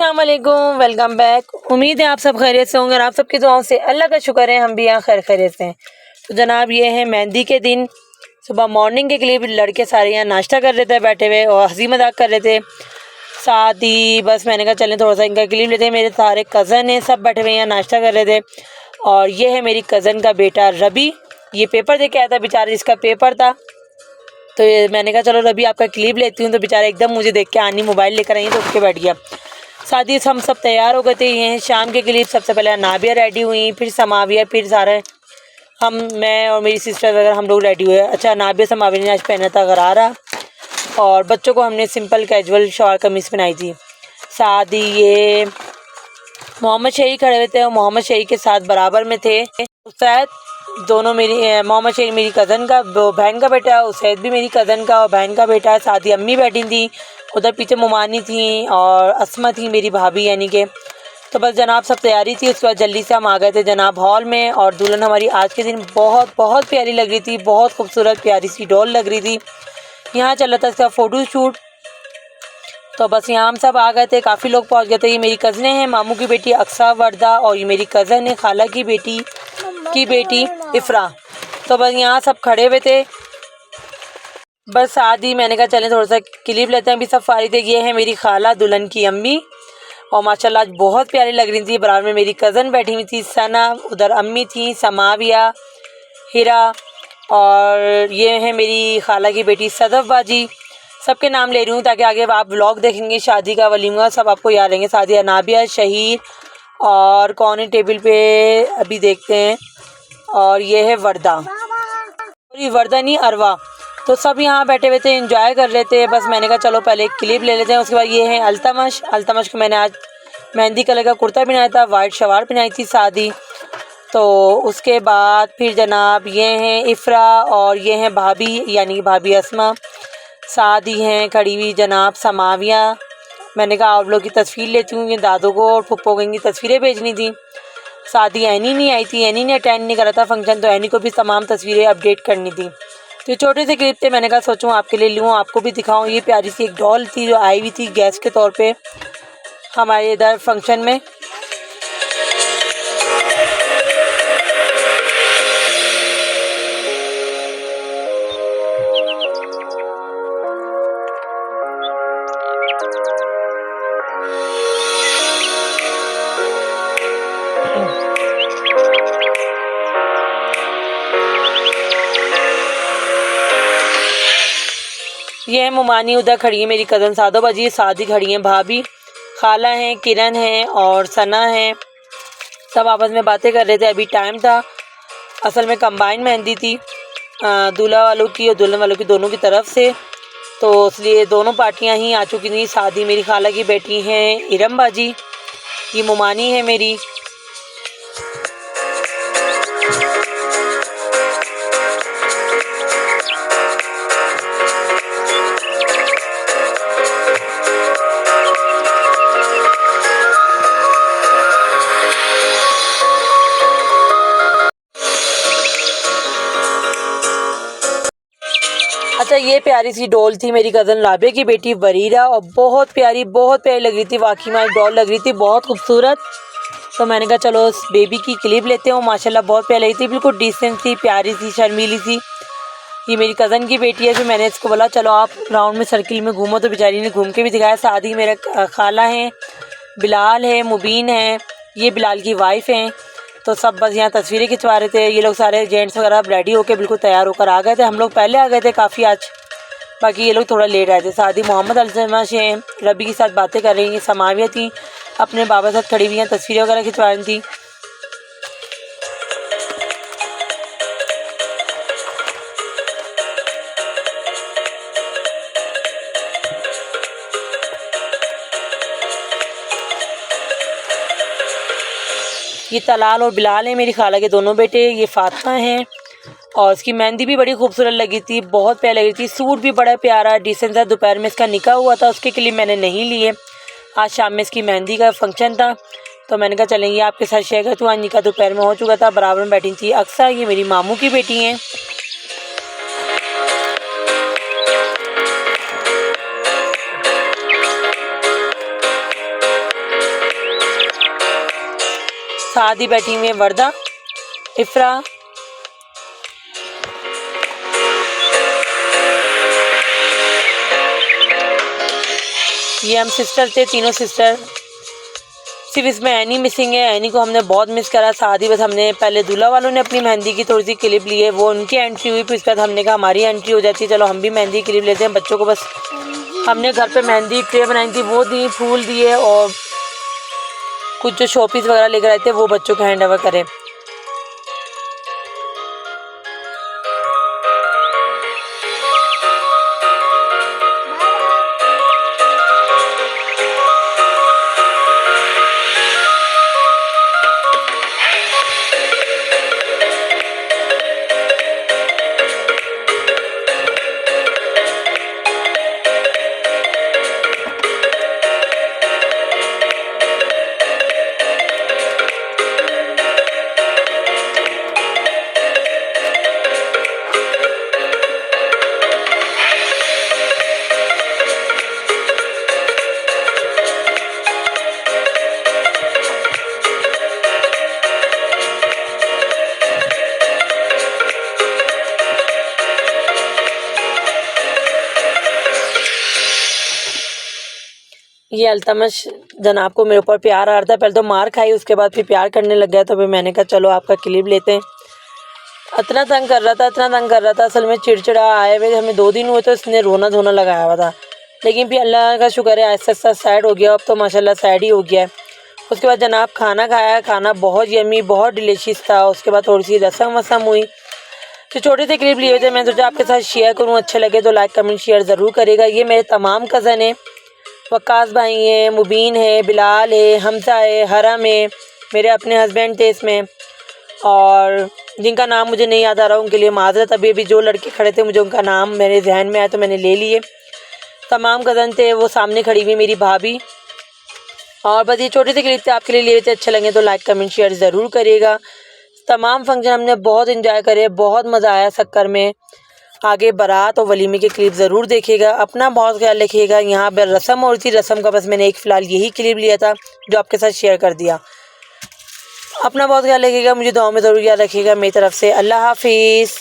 अस्सलामुअलैकुम, welcome back. उम्मीद है आप सब खैरियत से होंगे और आप सबकी दुआओं से अल्लाह का शुक्र है हम भी यहाँ खैरियत से हैं। तो जनाब ये है मेहंदी के दिन, सुबह मॉर्निंग के लिए लड़के सारे यहाँ नाश्ता कर रहे थे बैठे हुए और हंसी मजाक कर रहे थे। साथ ही बस मैंने कहा चलें थोड़ा सा इनका क्लिप लेते हैं। मेरे सारे कज़न हैं, सब बैठे हुए यहाँ नाश्ता कर रहे थे। और ये है मेरी कज़न का बेटा रबी, ये पेपर दे के आया था बेचारा, इसका पेपर था। तो ये मैंने कहा चलो रबी आपका क्लिप लेती हूँ। तो बेचारा एकदम मुझे देख के आनी मोबाइल लेकर आई तो उठ के बैठ गया। साथ ही हम सब तैयार हो गए थे। ये हैं शाम के क्लिप। सबसे पहले नाबिया रेडी हुई, फिर समाविया, फिर सारे मैं और मेरी सिस्टर वगैरह हम लोग रेडी हुए। अच्छा, नाबिया समाविया ने आज पहना था गरारा और बच्चों को हमने सिंपल कैजुअल शॉर्ट कमीज़ पहनाई थी। साथ ही ये मोहम्मद शही खड़े हुए थे और मोहम्मद शही के साथ बराबर में थे उसैद। दोनों मेरी मोहम्मद शही मेरी कज़न का बहन का बेटा है, उसैद भी मेरी कज़न का और बहन का बेटा है। साथ ही अम्मी बैठी थी, उधर पीछे मुमानी थी और अस्मा थी मेरी भाभी यानी कि। तो बस जनाब सब तैयारी थी। उसके बाद जल्दी से हम आ गए थे जनाब हॉल में। और दुल्हन हमारी आज के दिन बहुत बहुत प्यारी लग रही थी, बहुत खूबसूरत प्यारी सी डॉल लग रही थी। यहाँ चल रहा था इसका फ़ोटो शूट। तो बस यहाँ हम सब आ गए थे, काफ़ी लोग पहुँच गए थे। ये मेरी कज़नें हैं, मामू की बेटी अक्सा वर्दा और ये मेरी कज़न है खाला की बेटी इफ़रा। तो बस यहाँ सब खड़े हुए थे। बस साथ ही मैंने कहा चलें थोड़ा सा क्लिप लेते हैं। अभी सब फारिग थे। ये है मेरी खाला दुल्हन की अम्मी और माशाल्लाह आज बहुत प्यारी लग रही थी। बराबर में मेरी कज़न बैठी हुई थी सना, उधर अम्मी थी समाविया, हिरा और ये है मेरी खाला की बेटी सदफ बाजी। सबके नाम ले रही हूँ ताकि आगे आप व्लॉग देखेंगे शादी का, वलीमा सब आपको याद रहेंगे। साथ ही अनाबिया, शहीर और कौन है टेबल पे अभी देखते हैं। और ये है वर्दा, वर्दा नहीं अरवा। तो सब यहाँ बैठे हुए थे, एंजॉय कर रहे थे। बस मैंने कहा चलो पहले एक क्लिप ले लेते हैं। उसके बाद ये है अल्तमश को मैंने आज मेहंदी कलर का कुर्ता पहनाया था, वाइट शलवार पहनाई थी शादी। तो उसके बाद फिर जनाब ये हैं इफ़रा और ये हैं भाभी यानी कि भाभी अस्मा। साथ ही हैं खड़ी हुई जनाब समाविया। मैंने कहा आप लोग की तस्वीर लेती हूँ, ये दादू को और फुप्पो को इनकी तस्वीरें भेजनी थी। साथ ही एनी नहीं आई थी, एनी ने अटेंड नहीं करा था फंक्शन, तो एनी को भी तमाम तस्वीरें अपडेट करनी थी। तो ये छोटे से क्लिप थे, मैंने कहा सोचूं आपके लिए लूँ, आपको भी दिखाऊं। ये प्यारी सी एक डॉल थी जो आई हुई थी गेस्ट के तौर पे हमारे इधर फंक्शन में। ये है मुमानी, उधर खड़ी है मेरी कज़न सादो बाजी, साथ ही खड़ी हैं भाभी, खाला हैं, किरण हैं और सना हैं। सब आपस में बातें कर रहे थे। अभी टाइम था, असल में कंबाइन मेहंदी थी दूल्हा वालों की और दुल्हन वालों की दोनों की तरफ से, तो इसलिए दोनों पार्टियां ही आ चुकी थी। शादी मेरी खाला की बेटी हैं इरम बाजी, ये मुमानी है मेरी। अच्छा, ये प्यारी सी डॉल थी मेरी कज़न लाबे की बेटी बरीरा और बहुत प्यारी लग रही थी। वाकई में डॉल लग रही थी बहुत खूबसूरत। तो मैंने कहा चलो उस बेबी की क्लिप लेते हो। माशाल्लाह बहुत प्यारी लगी थी, बिल्कुल डिसेंट थी, प्यारी सी, शर्मीली सी। ये मेरी कज़न की बेटी है। फिर मैंने इसको बोला चलो आप राउंड में सर्किल में घूमो, तो बेचारी ने घूम के भी दिखाया। साथ ही मेरा खाला है, बिलाल है, मुबीन है, ये बिलाल की वाइफ हैं। तो सब बस यहाँ तस्वीरें खिंचवा रहे थे। ये लोग सारे जेंट्स वगैरह रेडी होकर बिल्कुल तैयार होकर आ गए थे। हम लोग पहले आ गए थे काफ़ी आज, बाकी ये लोग थोड़ा लेट आए थे। साथ ही मोहम्मद अल्तमा से रबी के साथ बातें कर रही हैं। समाविया थी, अपने बाबा साथ खड़ी हुई हैं, तस्वीरें वगैरह खिंचवा रही थी। ये तलाल और बिलाल हैं मेरी खाला के दोनों बेटे। ये फातिमा हैं और इसकी मेहंदी भी बड़ी खूबसूरत लगी थी, बहुत प्यारी लगी थी। सूट भी बड़ा प्यारा डिसेंट था। दोपहर में इसका निकाह हुआ था, उसके लिए मैंने नहीं लिए। आज शाम में इसकी मेहंदी का फंक्शन था, तो मैंने कहा चलेंगे आपके साथ शेयर करती हूँ। आज निकाह दोपहर में हो चुका था। बराबर में बैठी थी अक्सा, ये मेरी मामू की बेटी हैं। साथ ही बैठी हुई है वर्दा, इफ्रा, ये हम सिस्टर थे, तीनों सिस्टर। सिर्फ इसमें एनी मिसिंग है, एनी को हमने बहुत मिस करा। साथ ही बस हमने पहले दूल्हा वालों ने अपनी मेहंदी की थोड़ी सी क्लिप ली है, वो उनकी एंट्री हुई, फिर उसके बाद हमने कहा हमारी एंट्री हो जाती है, चलो हम भी मेहंदी क्लिप लेते हैं। बच्चों को बस हमने घर पे मेहंदी ट्रे बनाई थी वो दी, फूल दिए, और कुछ जो शोपीस वगैरह लेकर आए थे वो बच्चों को हैंड ओवर करें। ये अल्तमश जनाब को मेरे ऊपर प्यार आ रहा था, पहले तो मार खाई, उसके बाद फिर प्यार करने लग गया। तो फिर मैंने कहा चलो आपका क्लिप लेते हैं। इतना तंग कर रहा था, इतना तंग कर रहा था, असल में चिड़चिड़ा आए हुए हमें 2 दिन हुए तो इसने रोना धोना लगाया हुआ था। लेकिन फिर अल्लाह का शुक्र है आहिस्ता आहिस्ता साइड हो गया, अब तो माशाल्लाह साइड ही हो गया है। उसके बाद जनाब खाना खाया, खाना बहुत यमी, बहुत डिलीशियस था। उसके बाद थोड़ी सी रसम वसम हुई, तो छोटे से क्लिप लिए थे, मैं सोचा आपके साथ शेयर करूँ, अच्छे लगे तो लाइक कमेंट शेयर ज़रूर करेगा। ये मेरे तमाम कज़न हैं, वक्कास भाई हैं, मुबीन है, बिलाल है, हमजा है, हरम है, मेरे अपने हस्बैंड थे इसमें, और जिनका नाम मुझे नहीं याद आ रहा उनके लिए माजरत। अभी अभी जो लड़के खड़े थे मुझे उनका नाम मेरे जहन में आया तो मैंने ले लिए। तमाम कज़न थे, वो सामने खड़ी हुई मेरी भाभी। और बस ये छोटे से क्लिप थे, आपके लिए थे, अच्छे लगे तो लाइक कमेंट शेयर ज़रूर करिएगा। तमाम फंक्शन हमने बहुत इंजॉय करे, बहुत मज़ा आया शक्कर में। आगे बारात और वलीमे के क्लिप ज़रूर देखिएगा, अपना बहुत ख्याल रखिएगा। यहाँ पर रस्म हो रही थी, रस्म का बस मैंने एक फ़िलहाल यही क्लिप लिया था जो आपके साथ शेयर कर दिया। अपना बहुत ख्याल रखिएगा, मुझे दुआ में ज़रूर याद रखिएगा। मेरी तरफ से अल्लाह हाफिज़।